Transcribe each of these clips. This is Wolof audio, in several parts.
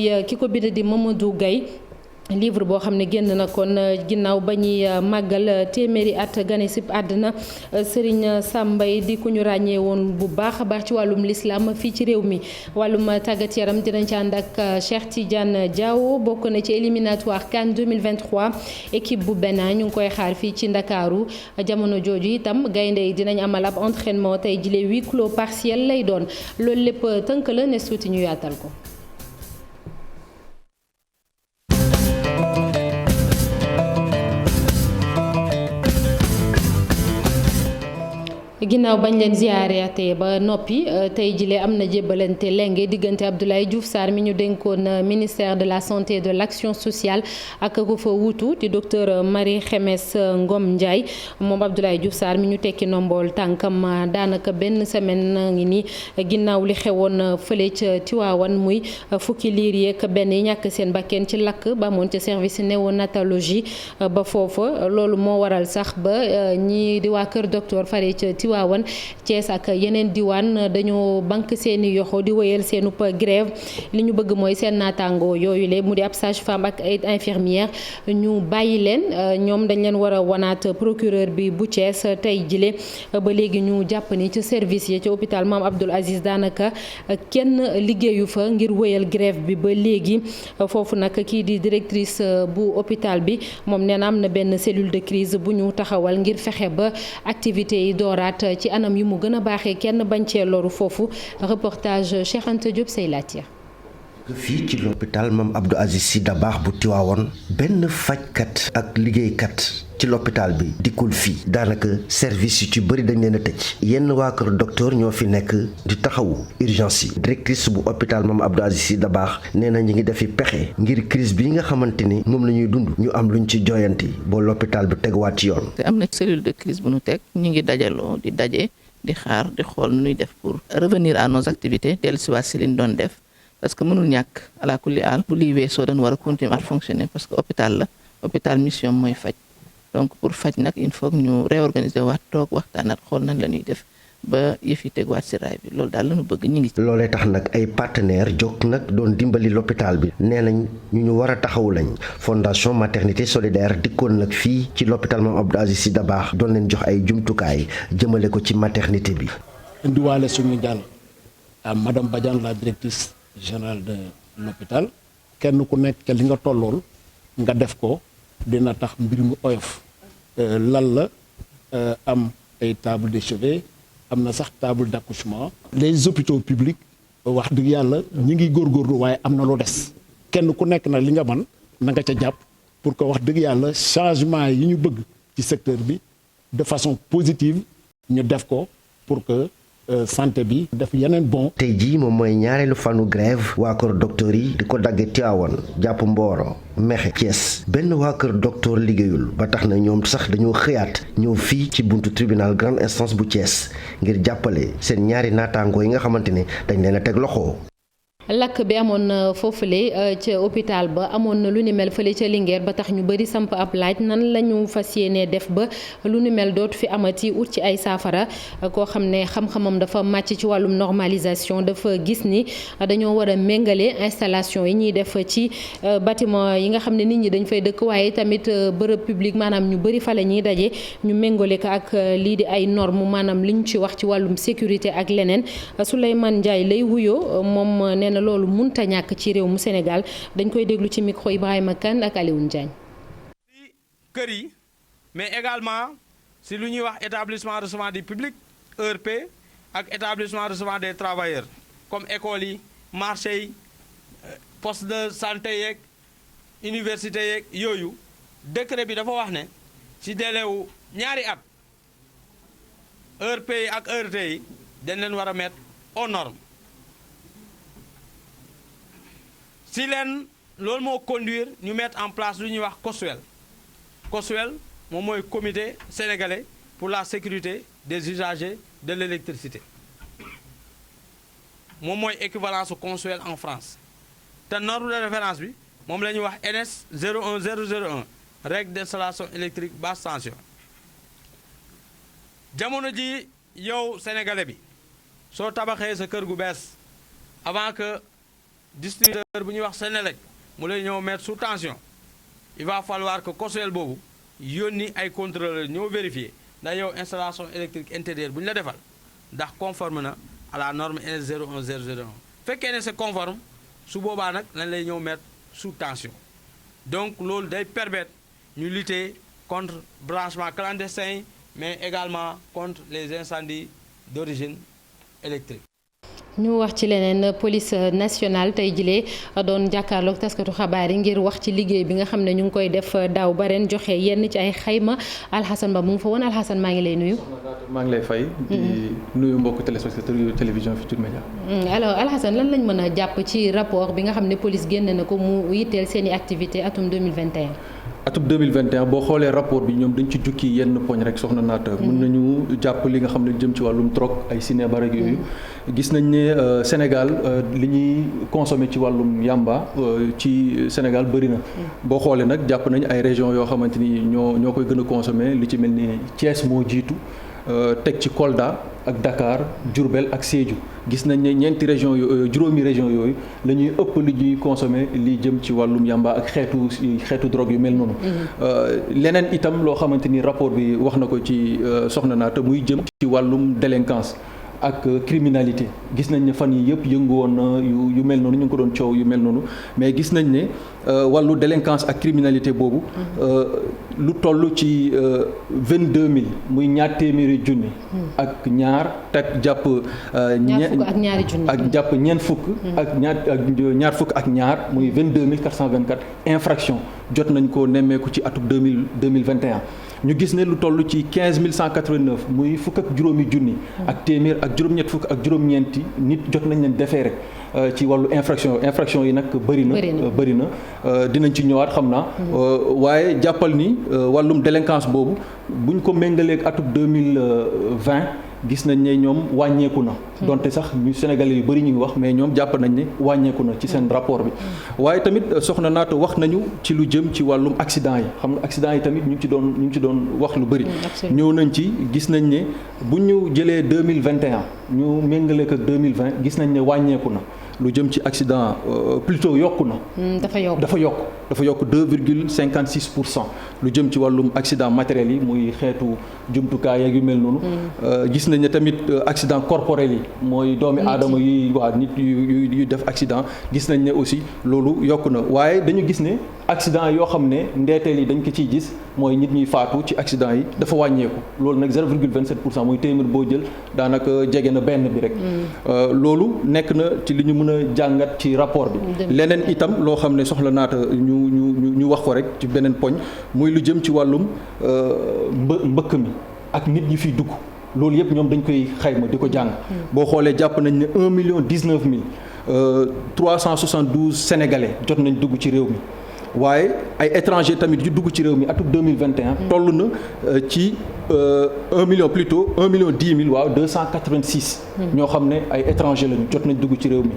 ki ko bind di Mamadou Gaye livre boo xam ne génn na kon ginnaaw ba ñuy màggal téeméeri at gane si àddina Serigne Sam Mbaye di ku ñu ràññee woon bu baax a baax ci wàllum lislaam fii ci réew mi. wàllum tàggat yaram dinañ ci ànd ak Cheikh Tidiane Diawo bokk na ci éliminatoire CAN 2023 équipe bu Bénin ñu ngi koy xaar fii ci Ndakaaru jamono jooju itam gaynde yi dinañ amal ab entraînement tey jile huis clos partiel lay doon loolu lépp tënk la ne suuti ñu yaatal ko. ginnaaw bañ leen ziyaare ba noppi tey jile am na jébbalante lenge diggante Abdoulaye Diouf Sarr mi ñu dénkoon ministère de la santé et de l'action sociale ak ko fa wuutu di docteur Marie Khemesse Ngom Ndiaye moom Abdoulaye Diouf Sarr mi ñu tekki nombool tànkam daanaka benn semaine ngi ni ginnaaw li xewoon fële ca Tiwaawan muy fukki liir yeeg benn yi ñàkk seen bakkeen ci lakk ba amoon ca service néonatologie ba foofa loolu moo waral sax ba ñi di waa kër docteur fare ca Tiwaawan Thiès ak yeneen diwaan dañoo banque seeni yoxo di wéyal seenu grève li ñu bëgg mooy seen naataango yooyu le mu di ab sage-femme ak ay infirmière ñu bàyyi leen ñoom dañ leen war a wanaat procureur bi bu Thiès tey jile ba léegi ñu jàpp ni ci service yi ci hôpital Mame Abdoul Aziz daanaka kenn liggéeyu fa ngir wéyal grève bi ba léegi foofu nag kii di directrice bu hôpital bi moom nee na am na benn cellule de crise bu ñu taxawal ngir fexe ba activité yi dooraat ci anam yu mu gën a baaxee kenn bañ cee loru foofu reportage Cheikh Anta Diop say laatiya fii ci l'hôpital Mame Abdou Aziz Sy Dabakh bu Tiwaawoon benn fajkat ak liggéeykat ci l'hôpital bi dikkul fii daanaka service yu ci bëri dañ leen a tëj yenn waa kër docteur ñoo fi nekk di taxawu urgence yi directrice bu hôpital Mame Abdou Aziz Sy Dabakh nee na ñu ngi defi pexe ngir crise bi nga xamante ni moom la ñuy dund ñu am luñ ci jooyanti ba l'hôpital bi teguwaat ci yoon. te am na cellule de crise bu nu teg ñu ngi dajaloo di daje di xaar di xool nu ñuy def pour revenir à nos activités dellusiwaat si liñ doon def parce que mënul ñàkk ala kulli aal bu lii weesoo dañ war a continuer à fonctionner parce que hôpital mission mooy faj. donc pour faj nag il faut ñu réorganiser waat toog waxtaanat xool nañ la ñuy def ba yëf yi tegwaat si raay bi loolu daal la ñu bëgg ñu ngi ci. loolee tax nag ay partenaires jóg nag doon dimbali l'hôpital bi nee nañ ñu war a taxawu lañ fondation maternité solidaire dikkoon nag fii ci l'hôpital Mame Abdou Aziz Sy Dabakh doon leen jox ay jumtukaay jëmale ko ci maternité bi. indiwaale suñu jàll à madame Badiane la directrice générale de l'hôpital kenn ku nekk li nga tollool nga def ko. dina tax mbir mu oyof lan la am ay table de chevet am na sax table d'accouchement. les hôpitaux publics wax dëgg yàlla ñu ngi góorgóorlu waaye am na lu des kenn ku nekk na li nga mën na nga ca jàpp pour que wax dëgg yàlla changement yi ñu bëgg ci secteur bi de façon positive ñu def ko pour que santé bi def yeneen bon. tey jii moom mooy ñaareelu fanu grève waa kër docteur yi di ko dagge Tivaouane jàpp Mboro Mexe Thiès benn waa kër docteur liggéeyul ba tax na ñoom sax dañoo xëyaat ñëw fii ci buntu tribunal grande instance bu Thiès ngir jàppale seen ñaari naataangoo yi nga xamante ne dañ leen a teg loxo. lakk bi amoon foofule ca hôpital ba amoon na lu ni mel fële ca Linguère ba tax ñu bëri samp ab laaj nan la ñu fas yéenee def ba lu ni mel dootu fi amati ut ci ay saafara koo xam ne xam-xamam dafa màcc ci wàllum normalisation dafa gis ni dañoo war a méngale installation yi ñuy def ci bâtiment yi nga xam ne nit ñi dañ fay dëkk waaye tamit bërëb public maanaam ñu bëri fa la ñuy daje ñu méngale ko ak lii di ay normes maanaam li ñu ci wax ci wàllum sécurité ak leneen Souleymane Ndiaye lay wuyoo moom nee na loolu munta ñàkk ci réew mu Sénégal dañ koy déglu ci micro Ibrahima Kane ak Alioune Diagne. ci kër yi mais également si lu ñuy wax établissement recevant du public ERP ak établissement recevant des travailleurs comme écoles yi marché yi poste de santé yeeg université yeeg yooyu décret bi dafa wax ne ci délai wu ñaari at ERP yi ak ERT yi dañ leen war a mettre aux normes. si leen loolu moo conduire ñu mettre en place lu ñuy wax COSUEL moom mooy comité sénégalais pour la sécurité des usagers de l'électricité moom mooy équivalence COSUEL en France te norme de référence bi moom la ñuy wax NS 01001 règle d'installation électrique basse tension jamono ji yow sénégalais bi soo tabaxee sa kër gu bees avant que distributeur bu ñuy wax Senelec mu lay ñëw mettre sous tension il va falloir que COSEL boobu yónni ay contrôleur ñëw vérifier ndax yow installation électrique intérieure bu ñu la defal ndax conforme na à la norme NS 01001 fekkee ne c'est conforme su boobaa nag lañ lay ñëw mettre sous tension donc loolu day permettre ñu lutter contre branchement clandestin yi mais également contre les incendies d'origine électrique. ñu wax ci leneen police nationale tey jilee doon jàkkaarloog taskatu xabaar yi ngir wax ci liggéey bi nga xam ne ñu ngi koy def daaw ba ren joxe yenn ci ay xayma Alhassane Ba mu ngi fa woon Alhassane maa ngi lay nuyu. maa ngi lay fay. di nuyu mbokku téléspectateurs yu télévision Futurs Médias. alors Alhassane lan lañ mën a jàpp ci rapport bi nga xam ne police génn na ko mu yitteel seen i activité atum 2021. atum 2021 boo xoolee rapport bi ñoom dañ ci jukki yenn poñ rek soxna naata mën nañu jàpp li nga xam ne jëm ci wàllum drogue ay cinébar ak yooyu gis nañ ne Sénégal li ñuy consommé ci wàllum yamba ci Sénégal bëri na boo xoolee nag jàpp nañ ay régions yoo xamante ni ñoo koy gën a consommé li ci mel ni Thiès moo jiitu teg ci Kolda ak Dakar Diourbel ak Sédhiou gis nañ ne ñeenti région yooyu juróomi région yooyu la ñuy ëpp li ñuy consommer li jëm ci wàllum yamba ak xeetu drogue yu mel noonu leneen itam loo xamante ni rapport bi wax na ko ci soxna naata muy jëm ci wàllum délinquance ak criminalité gis nañ ne fan yi yëpp yëngu woon na yu mel noonu ñu ngi ko doon coow yu mel noonu mais gis nañ ne wàllu délinquance ak criminalité boobu lu toll ci 22000 muy ñaar téeméeri junni ak ñaar teg jàpp jàpp ñeent fukk ak ñaar fukk ak ñaar muy 22424 infraction jot nañ ko nemmeeku ci atum 2021 ñu gis ne lu toll ci 15189 muy fukk ak juróomi junni ak téeméer ak juróom-ñett fukk ak juróom-ñeenti nit jot nañ leen déféré ci wàllu infraction yi nag bëri na dinañ ci ñëwaat xam naa waaye jàppal ni wàllum délinquance boobu buñ ko méngaleeg atum 2020 gis nañ ne ñoom wàññeeku na donte sax ñu sénégalais yu bëri ñu ngi wax mais ñoom jàpp nañ ne wàññeeku na ci seen rapport bi waaye tamit soxna naata wax nañu ci lu jëm ci wàllum accident yi xam nga accident yi tamit ñu ngi ci doon wax lu bëri ñëw nañ ci gis nañ ne bu ñu jëlee 2021 ñu méngale ko ak 2020 gis nañ ne wàññeeku na lu jëm ci accident plutôt yokku na dafa yokk 2,56% lu jëm ci wàllum accident matériel yi muy xeetu jumtukaay ak yu mel noonu gis nañ ne tamit accident corporel yi mooy doomi aadama yi waa nit yu def accident gis nañ ne aussi loolu yokku na waaye dañu gis ne accident yoo xam ne ndeeteel yi dañ ko ciy gis mooy nit ñuy faatu ci accident yi dafa wàññeeku loolu nag 0,27% muy téeméer boo jël daanaka jege na benn bi rek loolu nekk na ci li ñu mën a jàngat ci rapport bi leneen itam loo xam ne soxla naata ñu wax ko rek ci beneen poñ muy lu jëm ci wàllum mbëkk mi ak nit ñi fiy dugg loolu yëpp ñoom dañ koy xayma di ko jàng boo xoolee jàpp nañ ne 1,19,372 sénégalais jot nañ dugg ci réew mi waaye ay étrangers tamit yu dugg ci réew mi atum 2021 toll na ci 1 million plutôt 1,10,000 waaw 286 ñoo xam ne ay étrangers lañu jot nañ dugg ci réew mi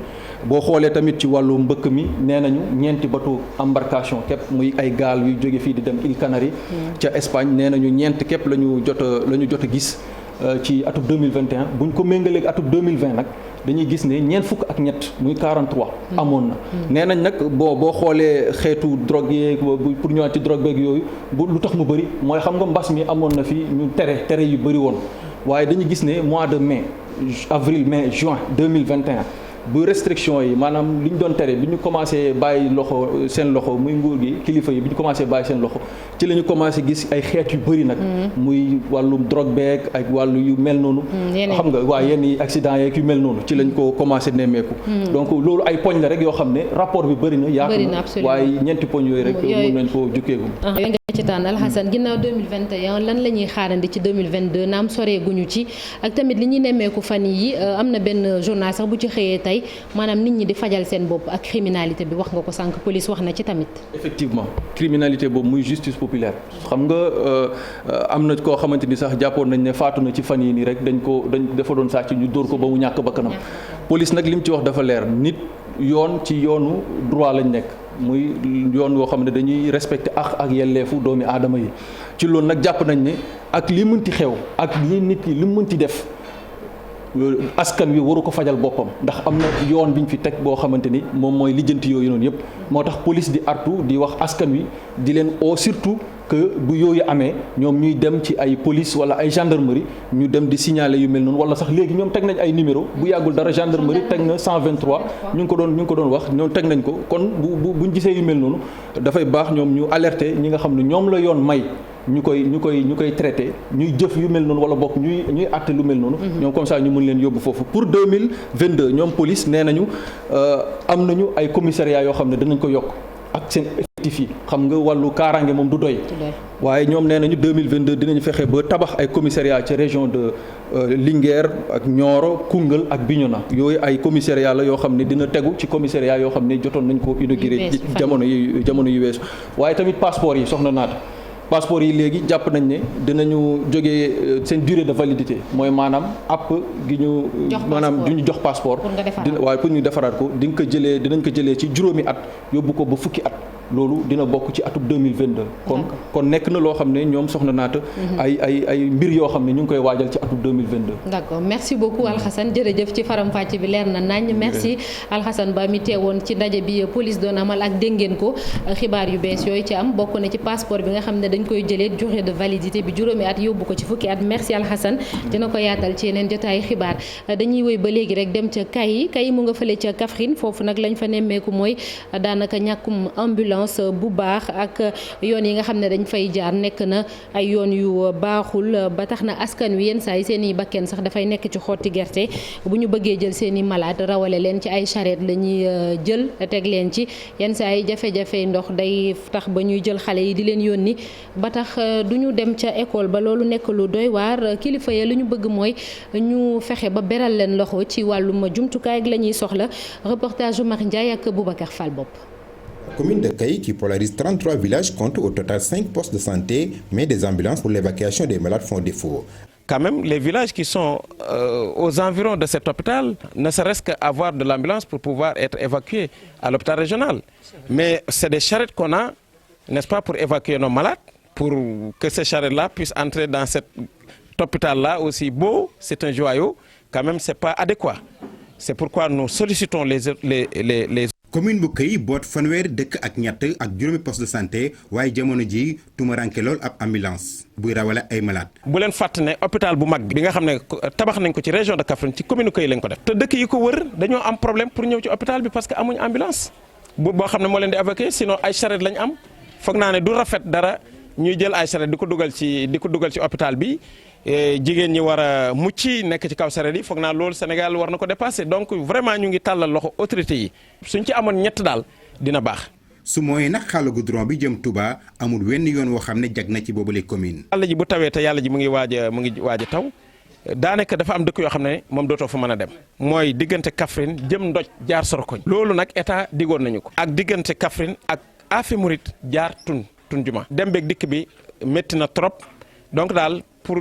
boo xoolee tamit ci wàllu mbëkk mi nee nañu ñeenti bateau embarcation képp muy ay gaal yuy jóge fii di dem Îles Canaries ca Espagne nee nañu ñeent képp la ñu jot a gis ci atum 2021 buñ ko méngaleeg atum 2020 nag dañuy gis ne ñeent fukk ak ñett muy 43 amoon na nee nañ nag boo xoolee xeetu drogue yeeg pour ñëwaat ci drogue beeg yooyu lu tax mu bëri mooy xam nga mbas mi amoon na fi ñu tere yu bëri woon waaye dañu gis ne mois de avril mai juin 2021 bu restriction yi maanaam li ñu doon tere bi ñu commencé bàyyi seen loxo muy nguur gi kilifa yi bi ñu commencé bàyyi seen loxo ci la ñu commencé gis ay xeet yu bëri nag muy wàllum drogue beeg ak wàllu yu mel noonu xam nga waa yenn yi accident yeeg yu mel noonu ci lañ ko commencé nemmeeku donc loolu ay poñ la rek yoo xam ne rapport bi bëri na yaatu na waaye ñeenti poñ yooyu rek mën nañ ko jukkeegu ci taan Alhassane ginnaaw 2021 lan la ñuy xaarandi ci 2022 naam soreeguñu ci ak tamit li ñuy nemmeeku fan yi am na benn journal sax bu ci xëyee tey maanaam nit ñi di fajal seen bopp ak criminalité bi wax nga ko sànq police wax na ci tamit. effectivement criminalité boobu muy justice populaire xam nga am na koo xamante ni sax jàppoon nañ ne faatu na ci fan yi nii rek dafa doon sàcc ñu dóor ko ba mu ñàkk bakkanam police nag li mu ci wax dafa leer nit yoon ci yoonu droit lañ nekk. muy yoon woo xam ne dañuy respecter ak yelleefu doomi aadama yi ci loolu nag jàpp nañ ne ak li mënti xew ak li nit yi li mënti def askan wi waru ko fajal boppam ndax am na yoon bi ñu fi teg boo xamante ni moom mooy lijjanti yooyu noonu yëpp moo tax police di artu di wax askan wi di leen surtout que bu yooyu amee ñoom ñuy dem ci ay police wala ay gendarmerie ñu dem di signaler yu mel noonu wala sax léegi ñoom teg nañ ay numéro bu yàggul dara gendarmerie teg na 123 ñu ngi ko doon wax ñoom teg nañ ko kon buñ gisee yu mel noonu dafay baax ñoom ñu alerter ñi nga xam ne ñoom la yoon may ñu koy traité ñuy jëf yu mel noonu wala bokk ñuy àtte lu mel noonu. ñoom comme ça ñu mën leen yóbbu foofu pour 2022 ñoom police nee nañu am nañu ay commissariat yoo xam ne danañ ko yokk ak seen effectif yi xam nga wàllu kaaraange moom du doy. waaye ñoom nee nañu 2022 dinañu fexe ba tabax ay commissariat ci région de Linguère ak Nioro Koungheul ak Bignona yooyu ay commissariat la yoo xam ne dina tegu ci commissariat yoo xam ne jotoon nañ ko inauguré jamono yu weesu waaye tamit passeport yi soxna naata passeport yi léegi jàpp nañ ne dinañu jógee seen durée de validité mooy maanaam app gi ñu maanaam du ñu jox passeport waaye pour ñu defaraat ko dinañ ko jëlee ci juróomi at yóbbu ko ba fukki at loolu dina bokk ci atub 2022 kon nekk na loo xam ne ñoom soxna naata ay mbir yoo xam ne ñu ngi koy waajal ci atub 2022 d'accord merci beaucoup Alhassane jërëjëf ci faram-fàcce bi leer na nañ merci Alhassane Ba mi teewoon ci ndaje bi police doon amal ak dégg ngeen ko xibaar yu bees yooyu ci am bokk na ci passeport bi nga xam ne dañ koy jëlee durée de validité bi juróomi at yóbbu ko ci fukki at merci Alhassane dina ko yaatal ci yeneen jotaayu xibaar dañuy wéy ba léegi rek dem ca Kayi mu nga fële ca Kaffrine foofu nag lañ fa nemmeeku mooy daanaka ñàkkum ambulance bu baax ak yoon yi nga xam ne dañ fay jaar nekk na ay yoon yu baaxul ba tax na askan wi yenn saa yi seen i bakken sax dafay nekk ci xotti gerte bu ñu bëggee jël seen i malade rawale leen ci ay charrette la ñuy jël teg leen ci yenn saa yi jafe-jafe ndox day tax ba ñuy jël xale yi di leen yónni ba tax du ñu dem ca école ba loolu nekk lu doy waar kilifa ya lu ñu bëgg mooy ñu fexe ba beral leen loxo ci wàllum jumtukaay ak la ñuy soxla reportage Marie Ndiaye ak Boubacar Fall Bopp. La commune de Kayi qui polarise 33 villages compte au total 5 postes de santé, mais des ambulances pour l'évacuation des malades font défaut. Quand même, les villages qui sont aux environs de cet hôpital ne serait-ce qu'avoir de l'ambulance pour pouvoir être évacués à l'hôpital régional. Mais c'est des charrettes qu'on a, n'est-ce pas, pour évacuer nos malades, pour que ces charrettes-là puissent entrer dans cet hôpital-là aussi beau, c'est un joyau, quand même, c'est pas adéquat. C'est pourquoi nous sollicitons les commune bu Kayi boot fanweeri dëkk ak ñett ak juróomi poste de santé waaye jamono ji tumaranke lool ab ambulance buy rawale ay malade bu leen fàtte ne hôpital bu mag bi nga xam ne tabax nañ ko ci région de Kaffrine ci commune Kayi lañ ko def te dëkk yi ko wër dañoo am problème pour ñëw ci hôpital bi parce que amuñ ambulance boo xam ne moo leen di évacuer sinon ay charrette lañ am foog naa ne du rafet dara ñuy jël ay charrette di ko dugal ci hôpital bi jigéen ñi war a mucc nekk ci kaw sareet yi foog naa loolu Sénégal war na ko dépasser donc vraiment ñu ngi tàllal loxo autorité yi suñ ci amoon ñett daal dina baax. su mooy nag xaalu goudron bi jëm Touba amul wenn yoon woo xam ne jag na ci boobule commune. yàlla ji bu tawee te yàlla ji mu ngi waaj a taw daanaka dafa am dëkk yoo xam ne moom dootoo fa mën a dem mooy diggante Kaffrine jëm Ndoj jaar Sorokoñ loolu nag état digoon nañu ko. ak diggante Kaffrine ak Afe Mouride jaar Tun Juma. dem beeg dikk bi métti na trop donc daal. pour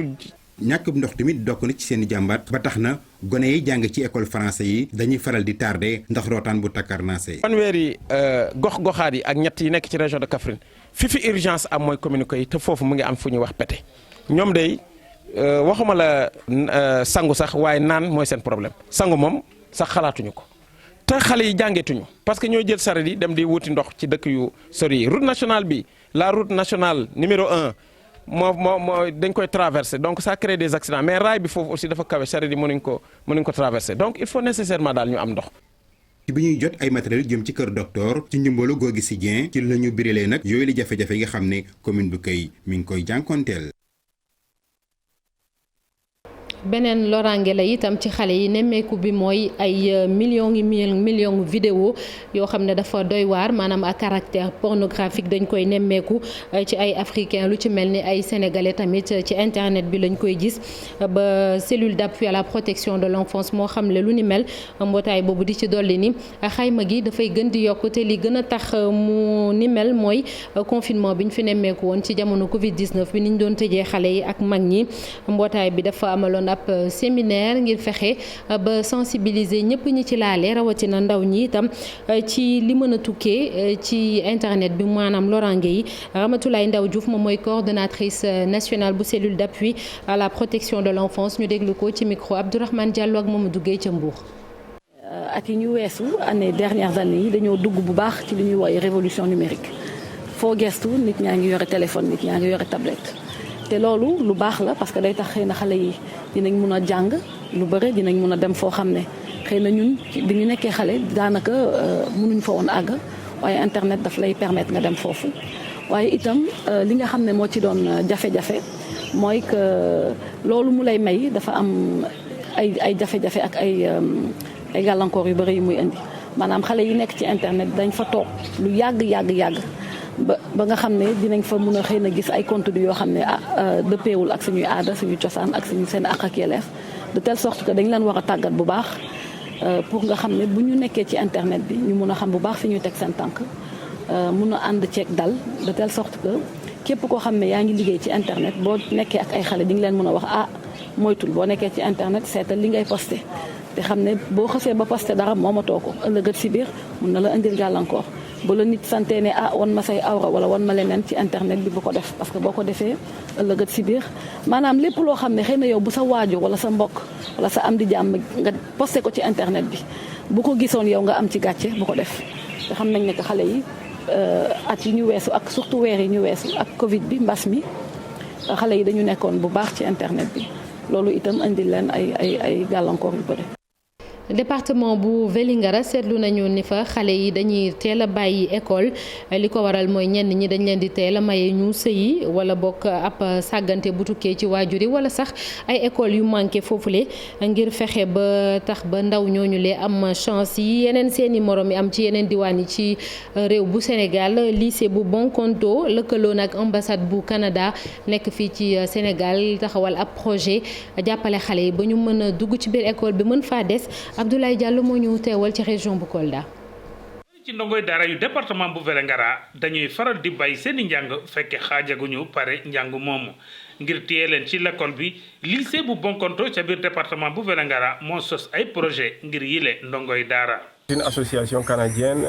ñàkk ndox tamit dokk na ci seen i jàmbat ba tax na gone yi jàng ci école français yi dañuy faral di tardé ndax rootaan bu takkarnaase. fanweeri gox-goxaat yi ak ñett yi nekk ci région de Kaffrine fi urgence am mooy commune Kayi te foofu mu ngi am fu ñuy wax Pété ñoom day waxuma la sangu sax waaye naan mooy seen problème sangu moom sax xalaatuñu ko te xale yi jàngeetuñu parce que ñoo jël saret yi dem di wuti ndox ci dëkk yu sori yi route nationale bi la route nationale numéro 1. moo dañ koy traverser donc ça crée des accidents mais raay bi foofu aussi dafa kawe charrette yi mënuñ ko traverser donc il faut nécessairement daal ñu am ndox. ci bi ñuy jot ay matériel jëm ci kër docteur ci ndimbalu Gorgui Sy Dieng ci la ñu birilee nag yooyu li jafe-jafe yi nga xam ne commune bu Kayi mi ngi koy jànkonteel. beneen loraange la itam ci xale yi nemmeeku bi mooy ay millions vidéo yoo xam ne dafa doy waar maanaam à caractère pornographique dañ koy nemmeeku ci ay africain lu ci mel ni ay sénégalais tamit ci internet bi lañ koy gis ba cellule d'appui à la protection de l'enfance moo xam le lu ni mel mbootaay boobu di ci dolli ni xayma gi dafay gën di yokk te li gën a tax mu ni mel mooy confinement bi ñu fi nemmeeku woon ci jamono Covid 19 bi ni ñu doon tëjee xale yi ak mag ñi mbootaay bi dafa amaloon ab séminaire ngir fexe ba sensibiliser ñëpp ñi ci laale rawatina ndaw ñi itam ci li mën a tukkee ci internet bi maanaam lorange yi Ramatoulaye Ndaw Diouf moom mooy coordonnatrice nationale bu cellule d'appui à la protection de l'enfance ñu déglu ko ci micro Abdourahmane Diallo ak Mamadou Gueye ca Mbour. at yi ñu weesu année dernières années yi dañoo dugg bu baax ci li ñuy woowee révolution numérique foo gestu nit ñaa ngi yore téléphone nit ñaa ngi yore tablette te loolu lu baax la parce que day tax xëy na xale yi dinañ mun a jàng lu bëre dinañ mun a dem foo xam ne xëy na ñun bi ñu nekkee xale daanaka mënuñ fa woon àgg waaye internet daf lay permettre nga dem foofu waaye itam li nga xam ne moo ci doon jafe-jafe mooy que loolu mu lay may dafa am ay jafe-jafe ak ay gàllankoor yu bëri yu muy indi maanaam xale yi nekk ci internet dañ fa toog lu yàgg ba nga xam ne dinañ fa mun a xëy na gis ay contenu yoo xam ne dëppeewul ak suñuy aada suñuy cosaan ak suñu seen àq ak yelleef de telle sorte que dañ leen war a tàggat bu baax pour nga xam ne bu ñu nekkee ci internet bi ñu mun a xam bu baax fi ñuy teg seen tànk mun a ànd ceeg dal de telle sorte que képp koo xam ne yaa ngi liggéey ci internet boo nekkee ak ay xale di nga leen mun a wax moytul boo nekkee ci internet seetal li ngay posté te xam ne boo xasee ba posté dara moomatoo ko ëllëgat si biir mun na la indil gàllankoor bu la nit santee ne wan ma say awra wala wan ma leneen ci internet bi bu ko def parce que boo ko defee ëllëgat si biir maanaam lépp loo xam ne xëy na yow bu sa waajur wala sa mbokk wala sa am di jàmm nga posté ko ci internet bi bu ko gisoon yow nga am ci gàcce bu ko def te xam nañ ne que xale yi at yi ñu weesu ak surtout weer yi ñu weesu ak Covid bi mbas mi xale yi dañu nekkoon bu baax ci internet bi loolu itam indil leen ay gàllankoor yu bëri. département bu Vélingara seetlu nañu ni fa xale yi dañuy teel a bàyyi école li ko waral mooy ñenn ñi dañ leen di teel a maye ñu sëyi wala bokk ab sàggante bu tukkee ci waajur yi wala sax ay école yu manqué foofule ngir fexe ba tax ba ndaw ñooñu lee am chance yi yeneen seeni morom yi am ci yeneen diwaan yi ci réew bu Sénégal lycée bu Bonkonto lëkkaloo nag ambassade bu Canada nekk fii ci Sénégal taxawal ab projet jàppale xale yi ba ñu mën a dugg ci biir école bi mën faa des. Abdoulaye Diallo moo ñu teewal ci région bu Kolda. ci ndongoy daara yu département bu Vélingara dañuy faral di bay seeni njàng fekke xaajaguñu pare njàng moomu ngir téye leen ci l'école bi lycée bu Bonkonto ca biir département bu Vélingara moo sos ay projet ngir yile ndongoy daara. Une association canadienne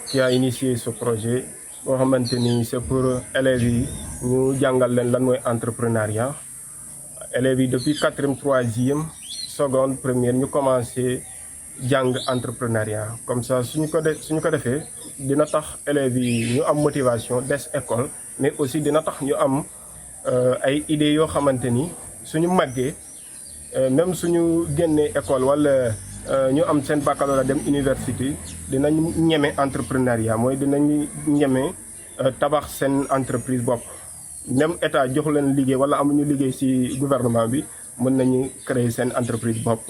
qui a initié ce projet boo xamante ni c'est pour élèves yi ñu jàngal leen lan mooy entrepreneuriat élèves yi depuis 4e 3e seconde première ñu commencé jàng entrepreneuriat comme ça suñu ko defee dina tax élèves yi ñu am motivation des école mais aussi dina tax ñu am ay idées yoo xamante ni suñu màggee même suñu génnee école wala ñu am seen baccalauréat dem université dinañ ñeme entrepreneuriat mooy dinañ ñeme tabax seen entreprise bopp même état jox leen liggéey wala amuñu liggéey ci gouvernement bi mën nañu créer seen entreprise bopp.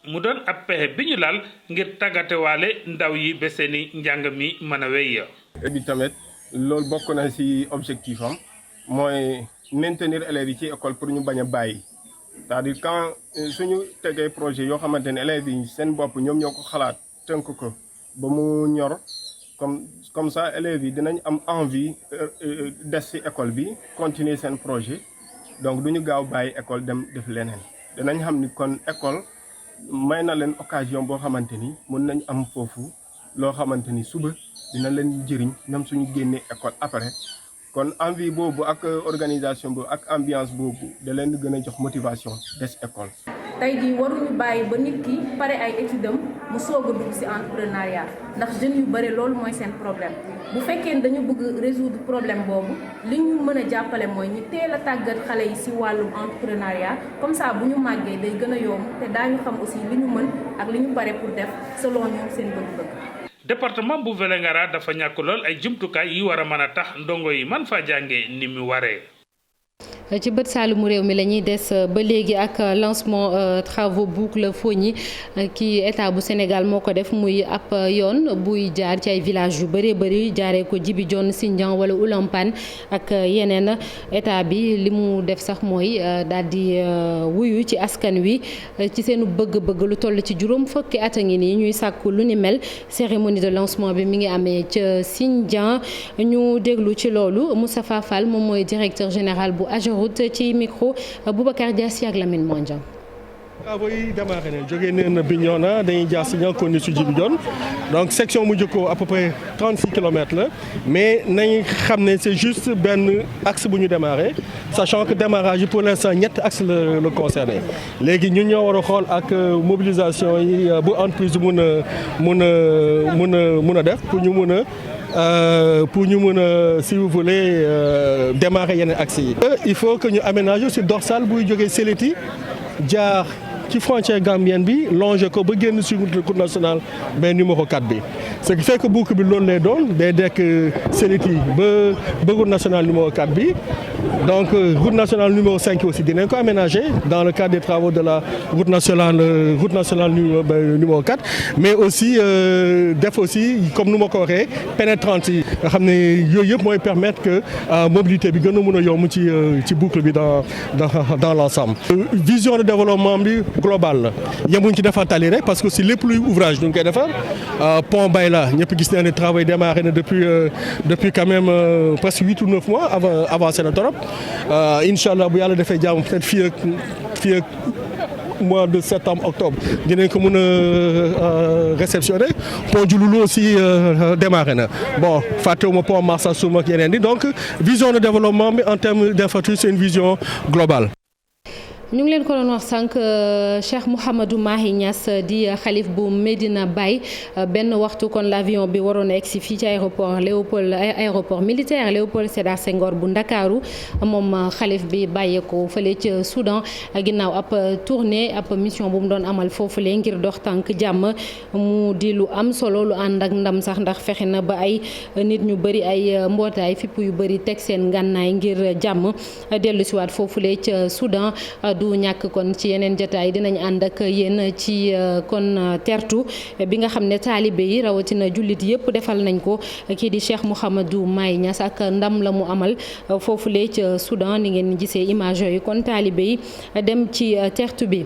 mu doon ab pexe bi ñu laal ngir tàggatewaale ndaw yi ba seeni njàng mi mën a wéy. bi tamit loolu bokk na ci objectif am mooy maintenir élèves yi ci école pour ñu bañ a bàyyi c'est-à-dire quand suñu tegee projet yoo xamante ne élèves yi seen bopp ñoom ñoo ko xalaat tënk ko ba mu ñor comme ça élèves yi dinañ am envie des ci école bi continuer seen projet. donc du ñu gaaw bàyyi école dem def leneen danañ xam ni kon école may na leen occasion boo xamante ni mën nañ am foofu loo xamante ni suba dina leen jëriñ même suñu génnee école après kon envie boobu ak organisation boobu ak ambiance boobu da leen gën a jox motivation des école. tey jii waruñu bàyyi ba nit ki pare ay études am mu soog a dugg ci entrepreneuriat ndax jeunes yu bëri loolu mooy seen problème bu fekkee ne dañu bëgg résoudre problème boobu li ñu mën a jàppale mooy ñu teel a tàggat xale yi ci wàllum entrepreneuriat comme ça bu ñu màggee day gën a yomb te daañu xam aussi li ñu mën ak li ñu pare pour def selon ñoom seen bëgg-bëgg. département bu Vélingara dafa ñàkk lool ay jumtukaay yi war a mën a tax ndongo yi man faa jàngee ni mu waree. ci bët saalumu réew mi la ñuy des ba léegi ak lancement travaux boucle Fogny ki état bu Sénégal moo ko def muy ab yoon buy jaar ci ay villages yu bëree bëri jaaree ko Djibi Dione Sindian wala Oulampane ak yeneen état bi li mu def sax mooy daal di wuyu ci askan wi ci seenu bëgg-bëgg lu toll ci juróom fukki at a ngi nii ñuy sàkku lu ni mel cérémonie de lancement bi mi ngi amee ca Sindian ñu déglu ci loolu Moustapha Fall moom mooy directeur général bu Ageroute ci micro Boubacar Diassi ak Lamine Mondian. travaux yi démarré nañ jógee nañ Bignona dañuy jaar Signancondi su Djibidione donc section mu jëkkoo à peu près 36 kilomètres la mais nañ xam ne c'est juste benn axe bu ñu démarré sachant que démarrage yi pour l'instant ñetti axe la concerné léegi ñun ñoo war a xool ak mobilisation yi bu entreprise mun a def pour ñu mun a si vous voulez démarrer yeneen axes yi. il faut que ñu aménager ci dorsale buy jógee Séléti jaar ci frontière gambienne bi longe ko ba génn sur route nationale ben numéro 4 bi ce qui fait que boucle bi loolu lay doon day dekk Séléti ba route nationale numéro 4 bi donc route nationale numéro 5 aussi dinañ ko aménager dans le cadre des travaux de la route nationale numéro 4 mais aussi def aussi comme nu ma ko waxee pénétrante yi nga xam ne yooyu yëpp mooy permettre que mobilité bi gën a mën a yomb ci boucle bi dans l'ensemble. Vision de développement bi global la yemuñ ci defar tali rek parce que si lépp luy ouvrage duñ koy defar pont Bayla ñëpp gis nañ ne travail démarré na depuis quand même presque 8 ou 9 mois avancé na trop incha allah bu yàlla defee jàmm peut-être fii ak mois de septembre octobre dinañ ko mën a réceptionner pont Diouloulou aussi démarré na bon fàttewuma pont Marsassoum ak yeneen yi donc vision de développement bi en termes d'infrastructure c'est une vision globale. ñu ngi leen ko doon wax sànq Cheikh Mouhamadou Mahi Niass di xalif bu Medina Baye benn waxtu kon l'avion bi waroon a egsi fii ci aéroport militaire Léopold Sédar Senghor bu Ndakaaru moom xalif bi bàyyeekoo fële ca Soudan ginnaaw ab tournée ab mission bu mu doon amal foofule ngir dox tànk jàmm mu di lu am solo lu ànd ak ndam sax ndax fexe na ba ay nit ñu bëri ay mbootaay fipp yu bëri teg seen ngànnaay ngir jàmm dellu siwaat foofule ca Soudan. du ñàkk kon ci yeneen jotaay dinañ ànd ak yéen ci kon tertu bi nga xam ne taalibe yi rawatina jullit yëpp defal nañ ko kii di Cheikh Mouhamadou Mahi Niass ak ndam la mu amal foofule ca Soudan ni ngeen gisee image yooyu kon taalibe yi dem ci tertu bi.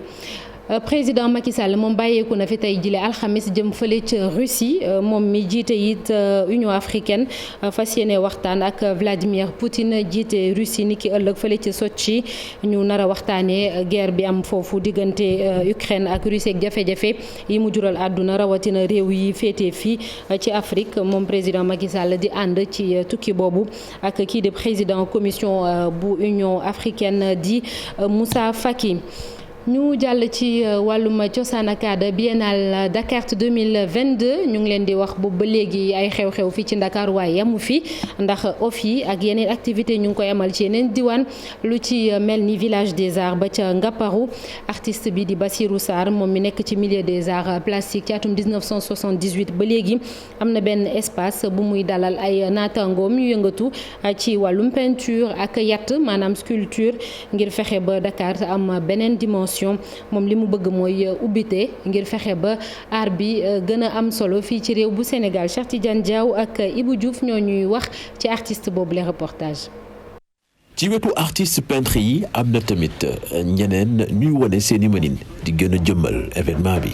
Président Macky Sall moom bàyyeeku na fi tey jile alxamis jëm fële ca Russie moom mi jiite it Union africaine fas yéene waxtaan ak Vladimir Poutine jiite Russie ni ki ëllëg fële ca Sotchi ñu nar a waxtaanee guerre bi am foofu diggante Ukraine ak Russie ak jafe-jafe yi mu jural àdduna rawatina réew yi féetee fii ci Afrique moom président Macky Sall di ànd ci tukki boobu ak kii di président commission bu Union africaine di Moussa Faki. ñu jàll ci wàllum cosaan ak aada biennale Dakar 2022 ñu ngi leen di wax boobu ba léegi ay xew-xew fii ci Dakar waaye yamu fi ndax off yi ak yeneen activité ñu ngi koy amal ci yeneen diwaan lu ci mel ni village des arts ba ca Ngaparou artiste bi di Bassirou Sarr moom mi nekk ci milieu des arts plastiques ci atum 1978 ba léegi am na benn espace bu muy dalal ay naataangoom yu yëngatu ci wàllum peinture ak yatt maanaam sculpture ngir fexe ba Dakar am beneen dimension moom li mu bëgg mooy ubbite ngir fexe ba art bi gën a am solo fii ci réew bu Sénégal Cheikh Tidiane Diaw ak Ibou Diouf ñoo ñuy wax ci artiste boobu les reportages. ci wetu artiste peintre yi am na tamit ñeneen ñuy wone seeni mënin di gën a jëmmal événement bi.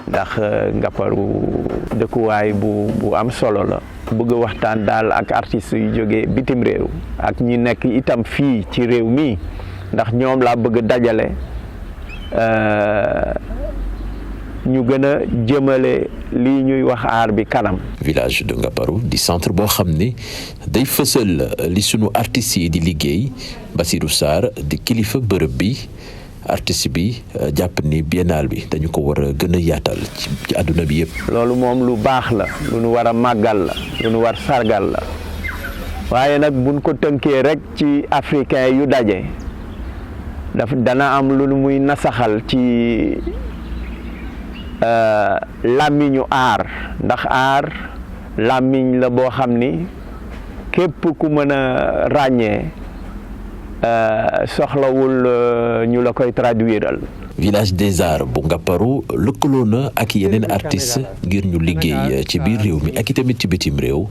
ndax Ngaparou dëkkuwaay bu am solo la. bëgg waxtaan daal ak artistes yu jógee bitim réew ak ñi nekk itam fii ci réew mi ndax ñoom laa bëgg dajale ñu gën a jëmale lii ñuy wax aar bi kanam. village de Ngaparou di centre boo xam ne day fësal li sunu artistes yi di liggéey Bassirou Sarr di kilifa bërëb bi artiste bi jàpp ni biennale bi dañu ko war a gën a yaatal ci àdduna bi yëpp. loolu moom lu baax la lu nu war a màggal la lu nu war sargal la waaye nag buñ ko tënkee rek ci africain yu daje dana am lu nu muy nasaxal ci làmmiñu aar ndax aar làmmiñ la boo xam ni képp ku mën a ràññee soxlawul ñu la koy traduiral. village des arts bu Ngaparou lëkkaloo na ak yeneen artistes ngir ñu liggéey ci biir réew mi ak itamit ci bitim réew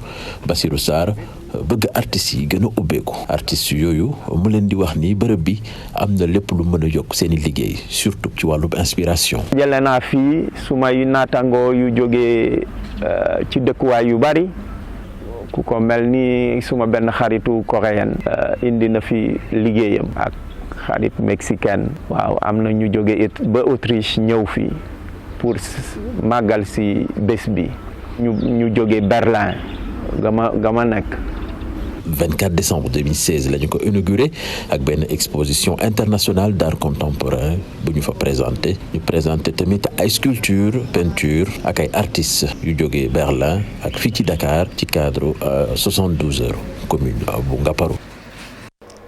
Bassirou Sarr bëgg artistes yi gën a ubbeeku artistes yooyu mu leen di wax ni bërëb bi am na lépp lu mën a yokk seeni liggéey surtout ci wàllum inspiration. jëlee naa fii sumay naataangoo yu jógee ci dëkkuwaay yu bari ku ko mel ni suma benn xaritu coréen indi na fi liggéeyam ak xarit mexicaine. waaw am na ñu jóge ba Autriche ñëw fii pour màggal si bés bi. ñu jóge Berlin gama nekk. 24 décembre 2016 la ñu ko inauguré ak benn exposition internationale d'art contemporain bu ñu fa présenté tamit ay sculpture peinture ak ay artistes yu jógee Berlin ak fii ci Dakar ci cadre 72 heures commune bu Ngaparou.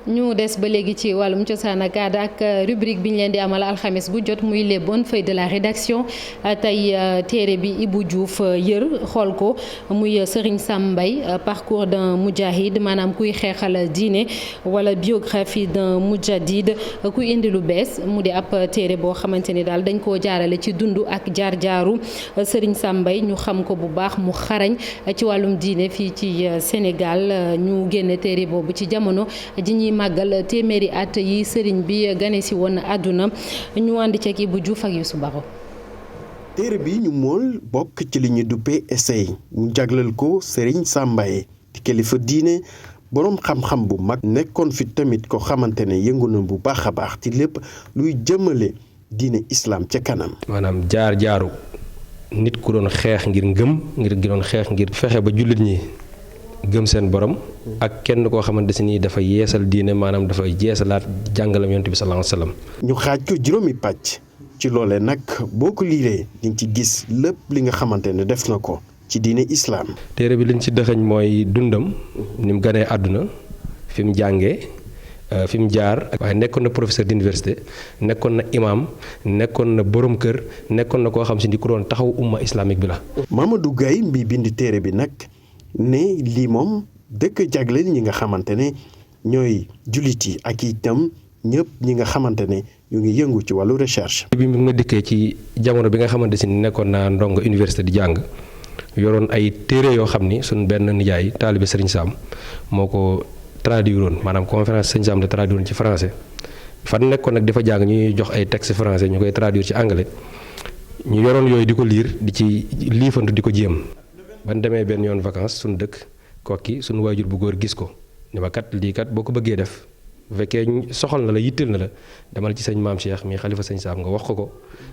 ñu des ba léegi ci wàllum cosaan ak aada ak rubrique bi ñu leen di amal alxames bu jot muy les bonnes feuilles de la rédaction tey téere bi Ibou Diouf yër xool ko muy Serigne Sam Mbaye parcours d'un moudjahid maanaam kuy xeexal diine wala biographie d'un moudjahid kuy indi lu bees mu di ab téere boo xamante ni daal dañ koo jaarale ci dund ak jaar-jaaru Serigne Sam Mbaye ñu xam ko bu baax mu xarañ ci wàllum diine fii ci Sénégal ñu génne téere boobu ci jamono ji ñuy màggal téeméeri at yi sëriñ bi gane si woon àdduna ñu ànd ceeg Ibou Diouf ak Youssou Baro. téere bi ñu mool bokk ci li ñu duppee essai ñu jagleel ko Serigne Sam Mbaye di kilifa diine boroom xam-xam bu mag nekkoon fi tamit ko xamante ne yëngu na bu baax a baax ci lépp luy jëmale diine islam ca kanam. maanaam jaar-jaaru nit ku doon xeex ngir ngëm ngir doon xeex ngir fexe ba jullit ñi gëm seen borom ak kenn koo xamante si nii dafa yeesal diine maanaam dafa yeesalaat jàngalam yonent bi sallallahu alayhi wasallam. ñu xaaj ko juróomi pàcc ci loolee nag boo ko liiree di nga ci gis lépp li nga xamante ne def na ko ci diine islam. téere bi liñ ci dëxëñ mooy dundam ni mu ganee àdduna fi mu jàngee fi mu jaar. waaye nekkoon na professeur d'université nekkoon na imam nekkoon na borom kër nekkoon na koo xam si ni ku doon taxaw umma islamique bi la. Mamadou Gaye mi bind téere bi nag. ne lii moom dëkk jagleel ñi nga xamante ne ñooy jullit yi ak itam ñëpp ñi nga xamante ne ñu ngi yëngu ci wàllu recherche. bi mu nga dikkee ci jamono bi nga xamante si nekkoon naa ndongo université di jàng yoroon ay téere yoo xam ni suñ benn nijaay taalibe Serigne Sam moo ko traduire woon maanaam conférence Serigne Sam la traduire woon ci français fan nekkoon nag dafa jàng ñuy jox ay texte français ñu koy traduire ci anglais ñu yoroon yooyu di ko liir di ci liifantu di ko jéem. ban demee benn yoon vacances suñu dëkk kokki suñu waajur bu góor gis ko ni ma kat lii kat boo ko bëggee def bu fekkee soxal na la yitteel na la demal ci sëñ maam Cheikh mi xalifa sëñ Sam nga wax ko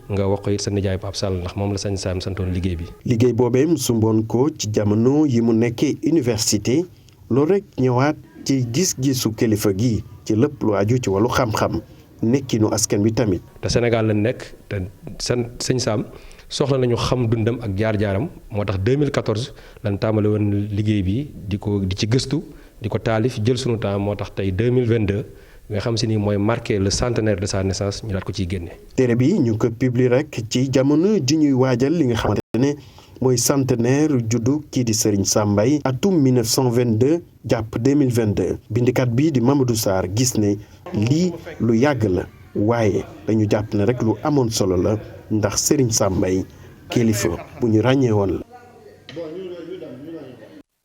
nga wax ko it sa nijaay Pape Sall ndax moom la sëñ Sam santoon liggéey bi. liggéey boobee mu sumboon ko ci jamono yi mu nekkee université loolu rek ñëwaat ci gis-gisu kilifa gi ci lépp lu aju ci wàllu xam-xam nekkinu askan wi tamit. te Sénégal la nekk te sëñ Sam. soxla nañu xam dundam ak jaar-jaaram moo tax 2014 lan tàmbale woon liggéey bi di ci gëstu di ko taalif jël sunu temps moo tax tey 2022 nga xam si ni mooy marqué le centenaire de sa naissance ñu daat ko ciy génne. téere bi ñu ko publier rek ci jamono ji ñuy waajal li nga xamante ne mooy centenaire juddu kii di Serigne Sam Mbaye atum 1922 jàpp 2022 bindikat bi di Mamadou Sarr gis ne lii lu yàgg la waaye dañu jàpp ne rek lu amoon solo la. ndax Serigne Sam Mbaye kilifa bu ñu ràññee woon la.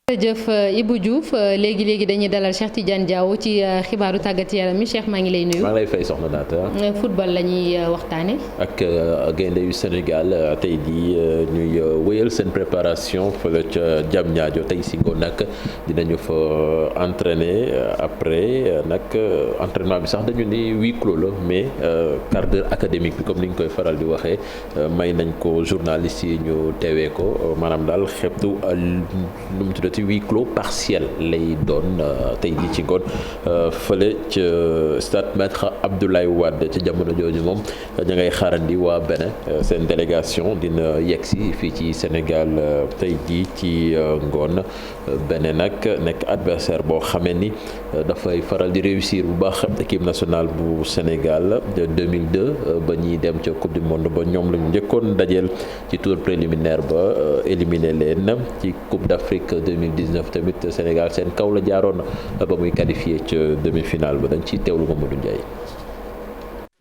jërëjëf Ibou Diouf léegi dañuy dalal Cheikh Tidiane Diaw ci xibaaru tàggat yaram mi Cheikh maa ngi lay nuyu. maa ngi lay fay soxna Naata. football la ñuy waxtaane ak gaynde yu Sénégal tey di ñuy wéyal seen préparation fële ca Diamniadio tey si ngoon nag dinañu fa entraîner après nag entraînement bi sax dañu ni huis clos la mais quart d'heure académique bi comme ni ñu koy faral di waxee may nañ ko journalistes yi ñu teewee ko maanaam daal xeetu nu mu tuddati huis clos partiel lay doon tey jii ci ngoon fële ca stade Maître Abdoulaye Wade ci jamono jooju moom ña ngay xaarandi waa Bénin seen délégation dina yegsi fii ci Sénégal tey jii ci ngoon Bénin nag nekk adversaire boo xamee ni dafay faral di réussir bu baax équipe nationale bu Sénégal de 2002 ba ñuy dem ca coupe du monde ba ñoom la ñu njëkkoon dajeel ci tour préliminaire ba éliminé leen ci coupe d'Afrique 2019 tamit Sénégal seen kaw la jaaroon ba muy qualifié ca demi-finale ba dañ ciy teewlu Mamadou Ndiaye.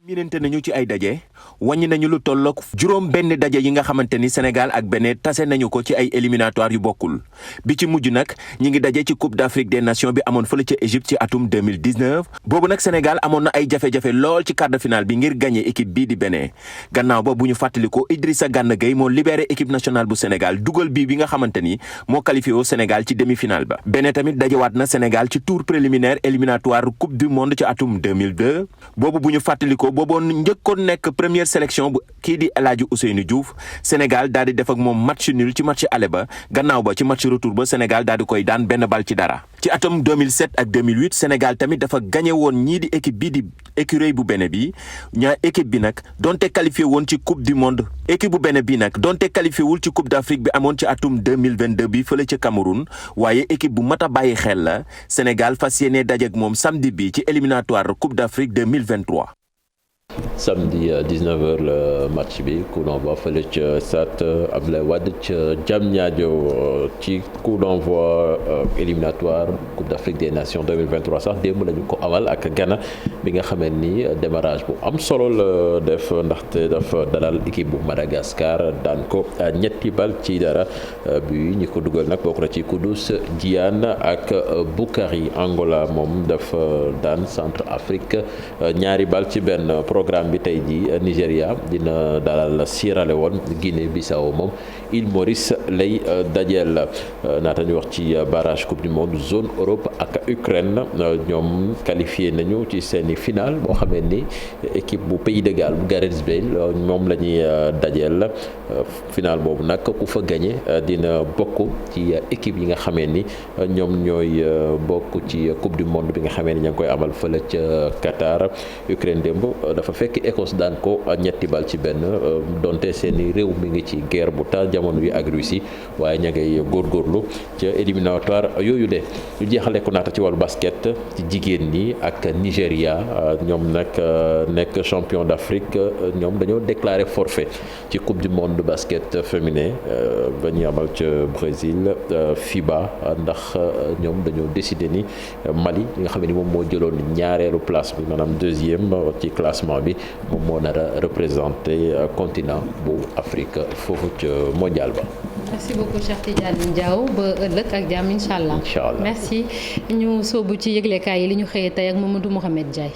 miinante nañu ci ay daje wàññi nañu lu tollook juróom benn daje yi nga xamante ni Sénégal ak Bénin tase nañu ko ci ay éliminatoires yu bokkul bi ci mujj nag ñi ngi daje ci Coupe d'Afrique des Nations bi amoon fële ca Égypte ci atum 2019 boobu nag Sénégal amoon na ay jafe-jafe lool ci quart de finale bi ngir gagné équipe bii di Bénin gannaaw ba bu ñu fàttalikoo Idrissa Gana Gueye moo libéré équipe nationale bu Sénégal dugal bii bi nga xamante ni moo qualifié au Sénégal ci demi-finale ba. Bénin tamit dajewaat na Sénégal ci tour préliminaire éliminatoire Coupe du monde ci atum 2002 boobu bu ñu fàttalikoo booboon njëkkoon nekk première sélection bu kii di El Hadji Ousseynou Diouf Sénégal daal di def ak moom match nul ci match aller ba gannaaw ba ci match retour ba Sénégal daal di koy daan benn bal ci dara. ci atum 2007 ak 2008 Sénégal tamit dafa gagné woon ñii di équipe bii di écurie bu Bénin bi ñaa équipe bi nag donte qualifié woon ci coupe du monde équipe bu Bénin bi nag donte qualifié wul ci coupe d'Afrique bi amoon ci atum 2022 bi fële ca Cameroun waaye équipe bu mat a bàyyi xel la Sénégal fas yéene daje ak moom samedi bi ci éliminatoire coupe d'Afrique 2023. samedi 19h le match bi coup d'envoi fële ca stade Abdoulaye Wade ca Diamniadio ci coup d'envoi éliminatoire Coupe d'Afrique des Nations 2023 sax démb lañu ko amal ak Ghana bi nga xamee ni démarrage bu am solo la def ndaxte dafa dalal équipe bu Madagascar daan ko ñetti bal ci dara bi ñi ko dugal nag bokk na ci Kudus Diane ak Boukari Angola moom dafa daan Centrafrique ñaari bal ci benn programme bi tey ji Nigéria dina dalal Sierra Leone Guinée Bissau moom Île Maurice lay dajeel naata ñu wax ci barrage coupe du monde zone Europe ak Ukraine ñoom qualifié nañu ci seeni finale boo xamee ni équipe bu Pays de Galles bu Gareth Bale moom la ñuy dajeel finale boobu nag ku fa gagné dina bokk ci équipe yi nga xamee ni ñoom ñooy bokk ci coupe du monde bi nga xamee ni ña ngi koy amal fële ca Qatar. Ukraine démb dafa fekk Écosse daan ko ñetti bal ci benn donte seeni réew mi ngi ci guerre bu tar jamono yi ak Russie waaye ña ngay góorgóorlu ca éliminatoire yooyu de ñu jeexale ko naata ci wàllu basket ci jigéen ñi ak Nigéria ñoom nag nekk champion d'Afrique ñoom dañoo déclaré forfait ci coupe du monde basket féminin ba ñu amal ca Brésil FIBA ndax ñoom dañoo décidé ni Mali nga xam ne ni moom moo jëloon ñaareelu place bi maanaam deuxième ci classement bi moom moo nar a représenté continent bu Afrique foofu ca mondial ba. merci beaucoup Cheikh Tidiane Diaw ba ëllëg ak jàmm incha allah. merci ñu soobu ci yëglekaay yi li ñu xëyee tey ak Mamadou Mouhamed Ndiaye.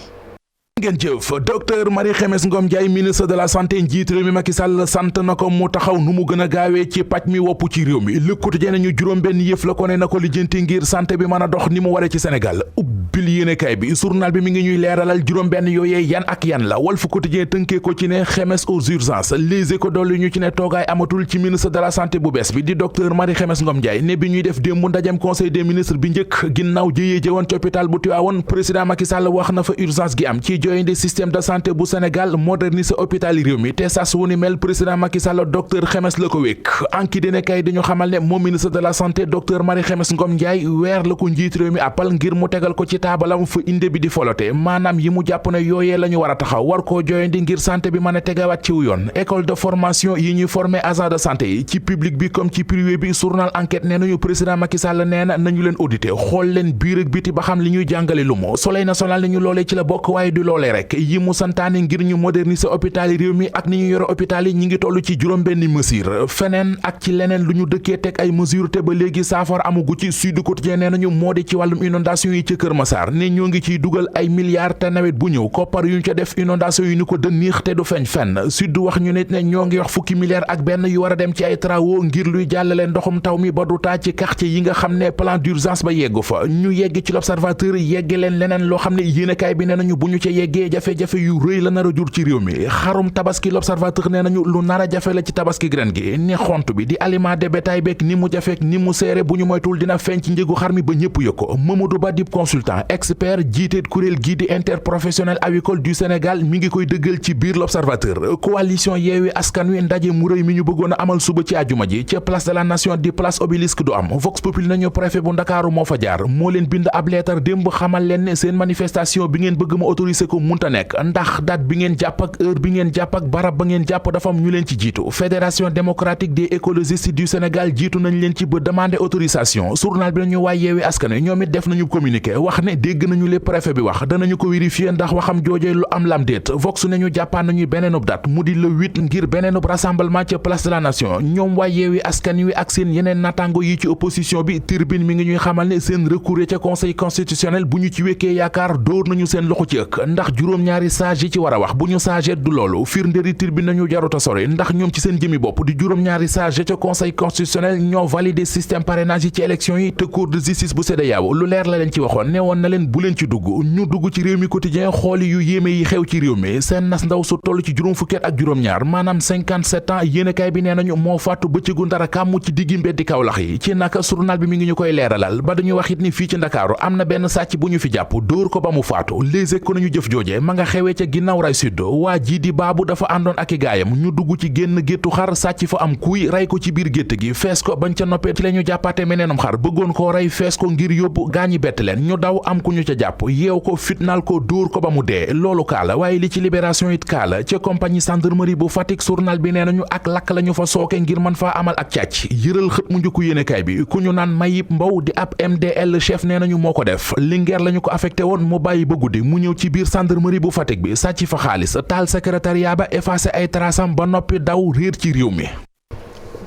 ngeen jëf docteur Marie Khemesse Ngom Ndiaye ministre de la santé njiit réew mi Macky Sall sant na ko mu taxaw nu mu gën a gaawee ci paj mi wopp ci réew mi Le Quotidien nañu juróom benn yëf la ko ne na ko lijjanti ngir santé bi mën a dox ni mu waree ci Sénégal ubbil yéenekaay bi journal bi mi ngi ñuy leeralal juróom benn yooyee yan ak yan la Walf Quotidien tënkee ko ci ne Khemesse aux urgences Les Échos dolli ñu ci ne toogaay amatul ci ministre de la santé bu bees bi di docteur Marie Khemesse Ngom Ndiaye ne bi ñuy def démb ndajem conseil des ministres bi njëkk ginnaaw jëyee jëwoon ci hôpital bu Tivaouane président Macky Sall wax na fa urgence gi am ci joyende système de santé bu Sénégal moderniser hôpital yi réew mi te sas wu ni mel président Macky Sall docteur Khemesse la ko wékk anki dina kay dañu xamal ne moom ministre de la santé docteur Marie Khemesse Ngom Ndiaye weer la ko njiit réew mi appal ngir mu tegal ko ci taabalam fa inde bi di folote maanaam yi mu jàpp ne yooyee la ñu war a taxaw war koo joyandi ngir santé bi mën a tegawaat ciw yoon école de formation yi ñuy former agent de santé yi ci public bi comme ci privé bi journal enquête nee nañu président Macky Sall nee na nañu leen auditer xool leen biir ak biti ba xam li ñuy jàngale lu mu Soleil national nañu loolee ci la bokk waaye du loolee rek yi mu santaane ngir ñu moderniser hôpital yi réew mi ak ni ñu yore hôpital yi ñi ngi toll ci juróom benn mesure feneen ak ci leneen lu ñu dëkkee teg ay mesure te ba léegi saafara amugu ci Sud Quotidien nee nañu moo di ci wàllum inondation yi ci Kër Massar ne ñoo ngi ciy dugal ay milliards te nawet bu ñëw koppar yu ñu ca def inondation yi ni ko dënniix te du feeñ fenn Sud wax ñu nit ne ñoo ngi wax fukki milliards ak benn yu war a dem ci ay travaux ngir luy jàllale ndoxum taw mi ba du taa ci quartier yi nga xam ne plan d'urgence ba yeggu fa ñu yegg ci l'Observateur yegge leen leneen loo xam ne yéenekaay bi nee nañu bu ñu ca yeggee jafe-jafe yu rëy la nar a jur ci réew mi xarum tabaski l'Observateur nee nañu lu nar a jafe la ci tabaski ren gi ni xont bi di aliment de bétail beeg ni mu jafeek ni mu seere bu ñu moytul dina feeñ ci njëgu xar mi ba ñëpp yëg ko Mamadou Ba dib consultant expert jiite kuréel gii di interprofessionnel avicole du Sénégal mi ngi koy dëggal ci biir l'Observateur coalition Yewwi Askan Wi ndaje mu rëy mi ñu bëggoon a amal suba ci àjjuma ji ca place de la nation di place Obélisque du am Vox Populi nañu préfet bu Ndakaaru moo fa jaar moo leen bind ab leetar démb xamal leen ne seen manifestation bi ngeen bëgg ma autoriser ko munta nekk ndax date bi ngeen jàpp ak heure bi ngeen jàpp ak barab ba ngeen jàpp dafa am ñu leen ci jiitu Fédération démocratique des écologistes du Sénégal jiitu nañ leen ci ba demander autorisation journal bi nañu waay Yewwi Askan Wi ñoom it def nañu communiqué wax ne dégg nañu li préfet bi wax danañu ko vérifier ndax waxam joojee lu am lam déet vox nañu jàppaan nañu beneenub date mu di le 8 ngir beneenub rassemblement ca place de la nation ñoom waa Yewwi Askan Wi ak seen yeneen natango yi ci opposition bi Tribune mi ngi ñuy xamal ne seen recours ca conseil constitutionnel bu ñu ci wekkee yaakaar dóor nañu seen loxo ci ëkk ndax juróom-ñaari sage yi ci war a wax bu ñu sagee du loolu firndéeri Tribune nañu jaruta sore ndax ñoom ci seen jëmi bopp di juróom-ñaari sage ca conseil constitutionnel ñoo validé système parrainage yi ci élection yi te cour de justice bu CEDEAO lu leer la leen ci waxoon ne woon na leen bu leen ci dugg ñu dugg ci réew mi quotidien xooli yu yéeme yi xew ci réew mi seen nas ndaw su toll ci juróom fukki at ak juróom-ñaar maanaam 57 ans yéenekaay bi nee nañu moo faatu bëccëgu ndara kàmm ci diggi mbeddi Kaolack yi ci naka journal bi mi ngi ñu koy leeralal ba dañu wax it ni fii ci Ndakaaru am na benn sàcc bu ñu fi jàpp dóor ko ba mu faatu Les Échos nañu jëf jooje ma nga xewee ca ginnaaw Rail Sud waa ji di baabu dafa àndoon ak i gaayam ñu dugg ci génn géttu xar sàcc fa am kuy rey ko ci biir gétt gi fees ko bañ ca noppee ci la ñu jàppaate meneenum xar bëggoon koo rey fees ko ngir yóbbu gaañi bett leen ñu daw am ku ñu ca jàpp yeew ko fitnaal ko dóor ko ba mu dee loolu kaala waaye li ci libération it kaala ca compagnie gendarmerie bu Fatick journal bi nee nañu ak lakk la ñu fa sooke ngir mën faa amal ak càcc yëral xët mu njëkku yéenekaay bi ku ñu naan Mayib Mbow di ab MDL chef nee nañu moo ko def Linguère la ñu ko affecté woon mu bàyyi ba guddi mu ñëw ci biir gendarmerie bu Fatick bi sàcc fa xaalis taal secrétariat ba effacé ay trasam ba noppi daw réer ci réew mi.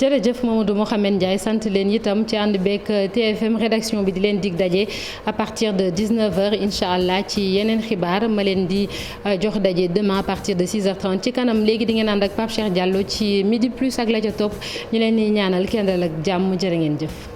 jërëjëf Mamadou Mouhamed Ndiaye sant leen itam ci ànd beeg TFM rédaction bi di leen dig daje à partir de 19h incha allah ci yeneen xibaar ma leen di jox daje demain à partir de 6h30 ci kanam léegi di ngeen ànd ak Pape Cheikh Diallo ci midi plus ak la ca topp ñu leen di ñaanal kenn dal ak jàmm jërë ngeen jëf.